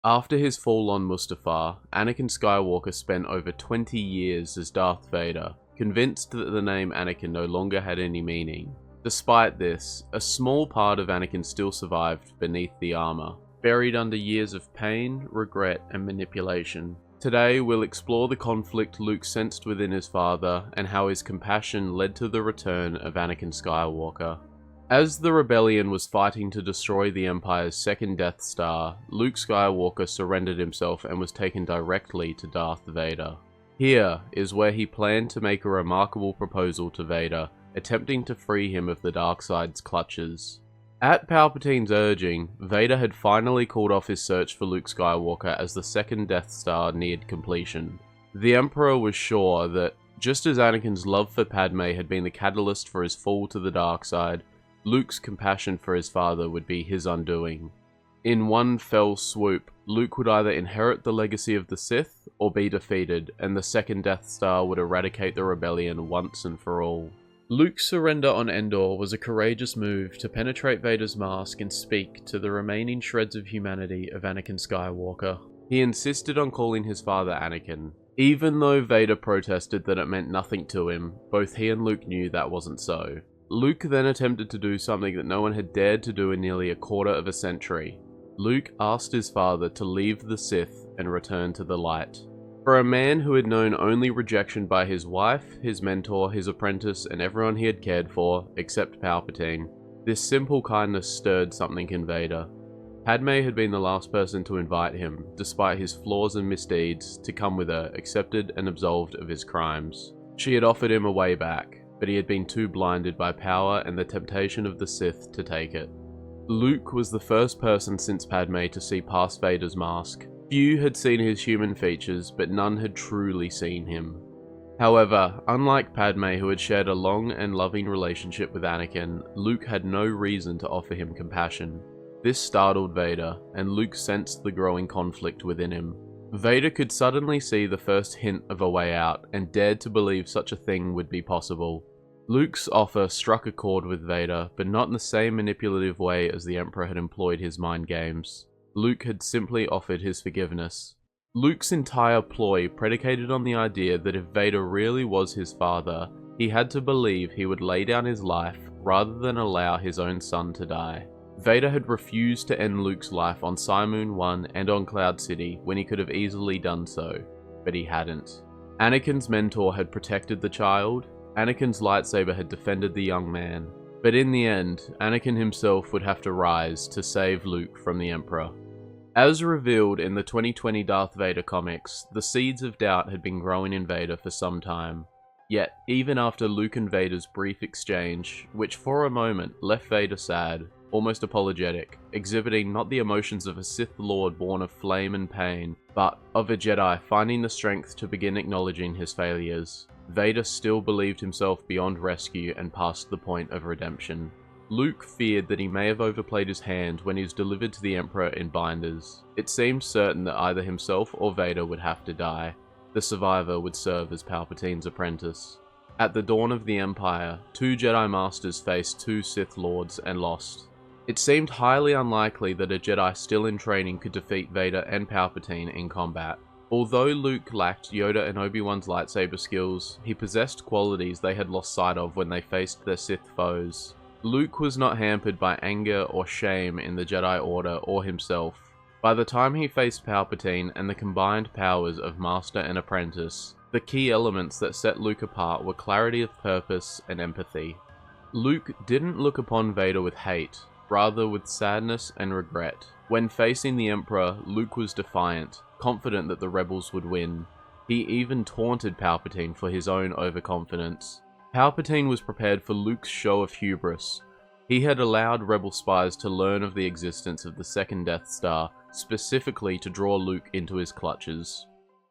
After his fall on Mustafar, Anakin Skywalker spent over 20 years as Darth Vader, convinced that the name Anakin no longer had any meaning. Despite this, a small part of Anakin still survived beneath the armor, buried under years of pain, regret, and manipulation. Today, we'll explore the conflict Luke sensed within his father and how his compassion led to the return of Anakin Skywalker. As the rebellion was fighting to destroy the Empire's second Death Star, Luke Skywalker surrendered himself and was taken directly to Darth Vader. Here is where he planned to make a remarkable proposal to Vader, attempting to free him of the dark side's clutches. At Palpatine's urging, Vader had finally called off his search for Luke Skywalker as the second Death Star neared completion. The Emperor was sure that, just as Anakin's love for Padme had been the catalyst for his fall to the dark side, Luke's compassion for his father would be his undoing. In one fell swoop, Luke would either inherit the legacy of the Sith or be defeated, and the second Death Star would eradicate the rebellion once and for all. Luke's surrender on Endor was a courageous move to penetrate Vader's mask and speak to the remaining shreds of humanity of Anakin Skywalker. He insisted on calling his father Anakin. Even though Vader protested that it meant nothing to him, both he and Luke knew that wasn't so. Luke then attempted to do something that no one had dared to do in nearly a quarter of a century. Luke asked his father to leave the Sith and return to the light. For a man who had known only rejection by his wife, his mentor, his apprentice, and everyone he had cared for, except Palpatine, this simple kindness stirred something in Vader. Padme had been the last person to invite him, despite his flaws and misdeeds, to come with her, accepted and absolved of his crimes. She had offered him a way back, but he had been too blinded by power and the temptation of the Sith to take it. Luke was the first person since Padme to see past Vader's mask. Few had seen his human features, but none had truly seen him. However, unlike Padme, who had shared a long and loving relationship with Anakin, Luke had no reason to offer him compassion. This startled Vader, and Luke sensed the growing conflict within him. Vader could suddenly see the first hint of a way out, and dared to believe such a thing would be possible. Luke's offer struck a chord with Vader, but not in the same manipulative way as the Emperor had employed his mind games. Luke had simply offered his forgiveness. Luke's entire ploy predicated on the idea that if Vader really was his father, he had to believe he would lay down his life rather than allow his own son to die. Vader had refused to end Luke's life on Cymoon 1 and on Cloud City when he could have easily done so, but he hadn't. Anakin's mentor had protected the child, Anakin's lightsaber had defended the young man, but in the end, Anakin himself would have to rise to save Luke from the Emperor. As revealed in the 2020 Darth Vader comics, the seeds of doubt had been growing in Vader for some time. Yet, even after Luke and Vader's brief exchange, which for a moment left Vader sad, almost apologetic, exhibiting not the emotions of a Sith Lord born of flame and pain, but of a Jedi finding the strength to begin acknowledging his failures, Vader still believed himself beyond rescue and past the point of redemption. Luke feared that he may have overplayed his hand when he was delivered to the Emperor in binders. It seemed certain that either himself or Vader would have to die. The survivor would serve as Palpatine's apprentice. At the dawn of the Empire, two Jedi Masters faced two Sith Lords and lost. It seemed highly unlikely that a Jedi still in training could defeat Vader and Palpatine in combat. Although Luke lacked Yoda and Obi-Wan's lightsaber skills, he possessed qualities they had lost sight of when they faced their Sith foes. Luke was not hampered by anger or shame in the Jedi Order or himself. By the time he faced Palpatine and the combined powers of Master and Apprentice, the key elements that set Luke apart were clarity of purpose and empathy. Luke didn't look upon Vader with hate, rather with sadness and regret. When facing the Emperor, Luke was defiant, confident that the rebels would win. He even taunted Palpatine for his own overconfidence. Palpatine was prepared for Luke's show of hubris. He had allowed rebel spies to learn of the existence of the second Death Star, specifically to draw Luke into his clutches.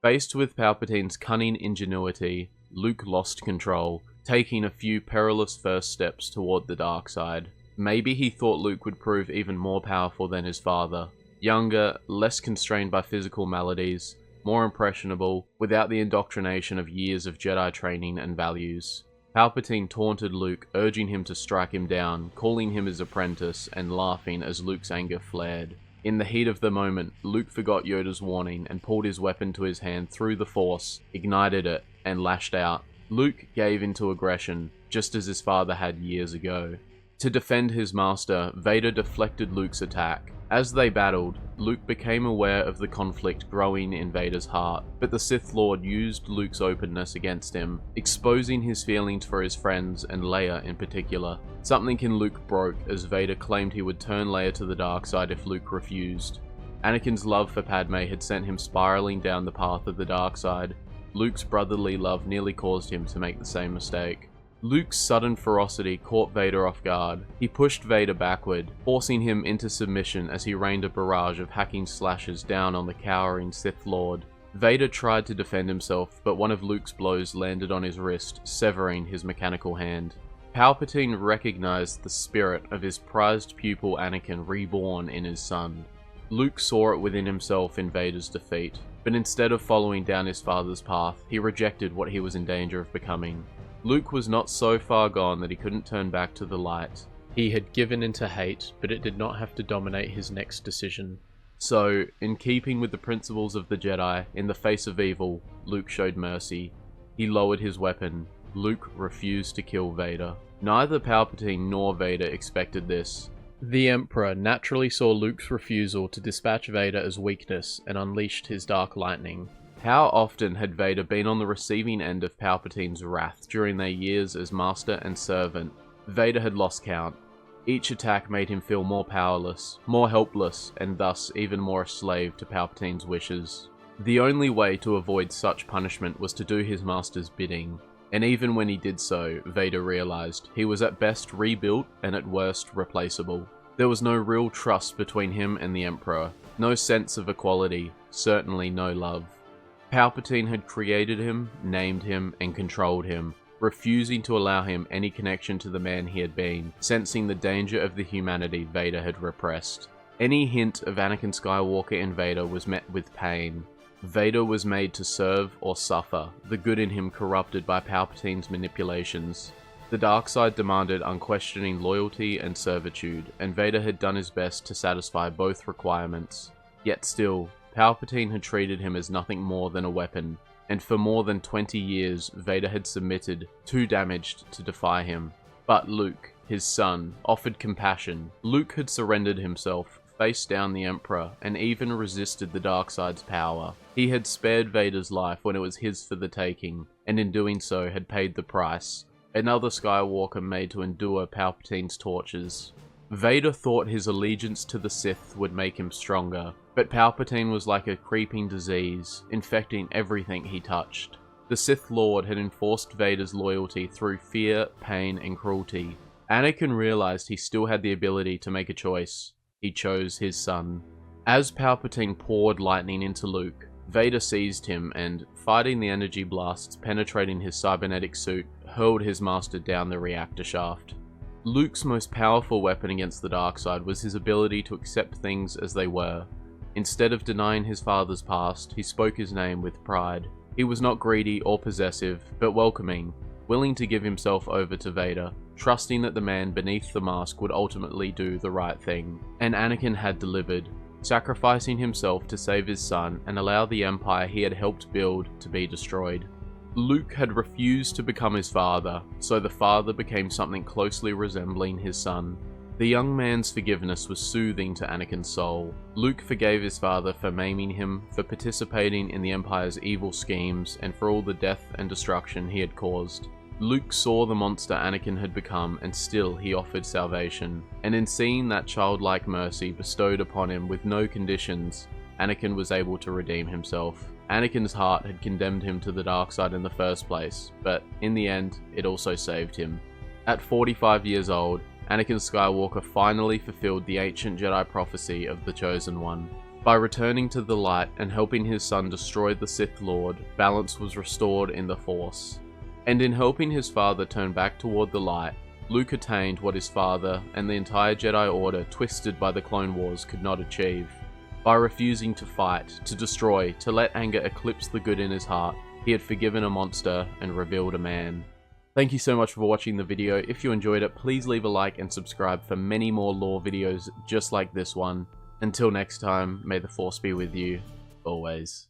Faced with Palpatine's cunning ingenuity, Luke lost control, taking a few perilous first steps toward the dark side. Maybe he thought Luke would prove even more powerful than his father. Younger, less constrained by physical maladies, more impressionable, without the indoctrination of years of Jedi training and values. Palpatine taunted Luke, urging him to strike him down, calling him his apprentice, and laughing as Luke's anger flared. In the heat of the moment, Luke forgot Yoda's warning and pulled his weapon to his hand through the Force, ignited it, and lashed out. Luke gave into aggression, just as his father had years ago. To defend his master, Vader deflected Luke's attack. As they battled, Luke became aware of the conflict growing in Vader's heart, but the Sith Lord used Luke's openness against him, exposing his feelings for his friends and Leia in particular. Something in Luke broke as Vader claimed he would turn Leia to the dark side if Luke refused. Anakin's love for Padme had sent him spiraling down the path of the dark side. Luke's brotherly love nearly caused him to make the same mistake. Luke's sudden ferocity caught Vader off guard. He pushed Vader backward, forcing him into submission as he rained a barrage of hacking slashes down on the cowering Sith Lord. Vader tried to defend himself, but one of Luke's blows landed on his wrist, severing his mechanical hand. Palpatine recognized the spirit of his prized pupil Anakin reborn in his son. Luke saw it within himself in Vader's defeat, but instead of following down his father's path, he rejected what he was in danger of becoming. Luke was not so far gone that he couldn't turn back to the light. He had given into hate, but it did not have to dominate his next decision. So, in keeping with the principles of the Jedi, in the face of evil, Luke showed mercy. He lowered his weapon. Luke refused to kill Vader. Neither Palpatine nor Vader expected this. The Emperor naturally saw Luke's refusal to dispatch Vader as weakness and unleashed his dark lightning. How often had Vader been on the receiving end of Palpatine's wrath during their years as master and servant? Vader had lost count. Each attack made him feel more powerless, more helpless, and thus even more a slave to Palpatine's wishes. The only way to avoid such punishment was to do his master's bidding, and even when he did so, Vader realized he was at best rebuilt and at worst replaceable. There was no real trust between him and the Emperor, no sense of equality, certainly no love. Palpatine had created him, named him, and controlled him, refusing to allow him any connection to the man he had been, sensing the danger of the humanity Vader had repressed. Any hint of Anakin Skywalker in Vader was met with pain. Vader was made to serve or suffer, the good in him corrupted by Palpatine's manipulations. The dark side demanded unquestioning loyalty and servitude, and Vader had done his best to satisfy both requirements. Yet still, Palpatine had treated him as nothing more than a weapon, and for more than 20 years Vader had submitted, too damaged to defy him. But Luke, his son, offered compassion. Luke had surrendered himself, faced down the Emperor, and even resisted the dark side's power. He had spared Vader's life when it was his for the taking, and in doing so had paid the price. Another Skywalker made to endure Palpatine's tortures. Vader thought his allegiance to the Sith would make him stronger, but Palpatine was like a creeping disease, infecting everything he touched. The Sith Lord had enforced Vader's loyalty through fear, pain, and cruelty. Anakin realized he still had the ability to make a choice. He chose his son. As Palpatine poured lightning into Luke, Vader seized him and, fighting the energy blasts penetrating his cybernetic suit, hurled his master down the reactor shaft. Luke's most powerful weapon against the dark side was his ability to accept things as they were. Instead of denying his father's past, he spoke his name with pride. He was not greedy or possessive, but welcoming, willing to give himself over to Vader, trusting that the man beneath the mask would ultimately do the right thing. And Anakin had delivered, sacrificing himself to save his son and allow the empire he had helped build to be destroyed. Luke had refused to become his father, so the father became something closely resembling his son. The young man's forgiveness was soothing to Anakin's soul. Luke forgave his father for maiming him, for participating in the Empire's evil schemes, and for all the death and destruction he had caused. Luke saw the monster Anakin had become, and still he offered salvation. And in seeing that childlike mercy bestowed upon him with no conditions, Anakin was able to redeem himself. Anakin's heart had condemned him to the dark side in the first place, but in the end, it also saved him. At 45 years old, Anakin Skywalker finally fulfilled the ancient Jedi prophecy of the Chosen One. By returning to the light and helping his son destroy the Sith Lord, balance was restored in the Force. And in helping his father turn back toward the light, Luke attained what his father and the entire Jedi Order twisted by the Clone Wars could not achieve. By refusing to fight, to destroy, to let anger eclipse the good in his heart, he had forgiven a monster and revealed a man. Thank you so much for watching the video. If you enjoyed it, please leave a like and subscribe for many more lore videos just like this one. Until next time, may the Force be with you, always.